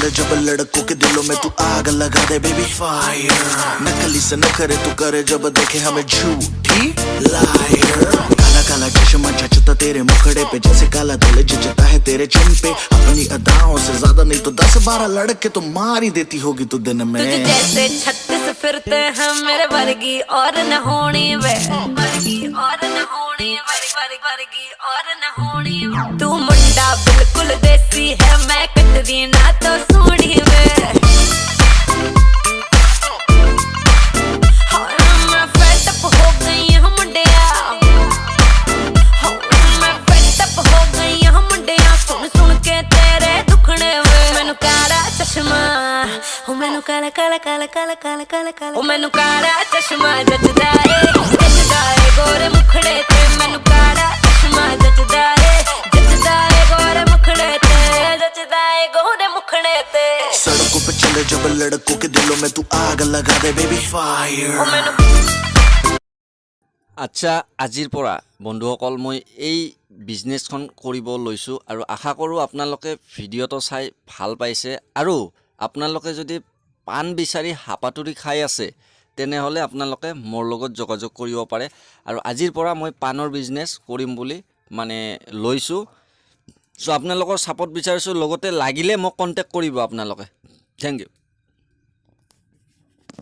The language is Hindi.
चले जब लड़कों के दिलों में तू आग लगा दे बेबी फायर नकली से न करे तू करे जब देखे हमें झूठी लायर काला काला चश्मा जचता तेरे मुखड़े पे जैसे काला दिल जचता है तेरे चिन पे अपनी अदाओं से ज्यादा नहीं तो 10-12 लड़के तो मार ही देती होगी तू दिन में तुझे जैसे 36 फिरते हैं मेरे वर्गी और न होनी वे वर्गी और न होनी वर्गी और न होनी तू मुंडा बिल्कुल देसी है मैं कटरीना तो सोनी वे मैं फेड अप हो गई हूं मुंडिया मैं फेड अप हो गई हूं मुंडिया सुन सुन के तेरे दुखने वे मैनू काला चश्मा ओ मैनू काला काला काला काला काला काला काला ओ मैनू काला चश्मा जचदा ए गोरे मुखड़े ते मैनू काला चश्मा जचदा ए गोरे मुखड़े ते जचदा ए गोरे मुखड़े ते सड़कों पे चले जब लड़कों के दिलों में तू आग लगा दे बेबी फायर ओ मैनू আচ্ছা আজিৰ পৰা বন্ধুসকল মই এই বিজনেছখন কৰিব লৈছোঁ আৰু আশা কৰোঁ আপোনালোকে ভিডিঅ'টো চাই ভাল পাইছে আৰু আপোনালোকে যদি পান বিচাৰি হাপাতুৰি খাই আছে তেনেহ'লে আপোনালোকে মোৰ লগত যোগাযোগ কৰিব পাৰে আৰু আজিৰ পৰা মই পানৰ বিজনেছ কৰিম বুলি মানে লৈছোঁ চ' আপোনালোকৰ ছাপোৰ্ট বিচাৰিছোঁ লগতে লাগিলে মোক কণ্টেক্ট কৰিব আপোনালোকে থেংক ইউ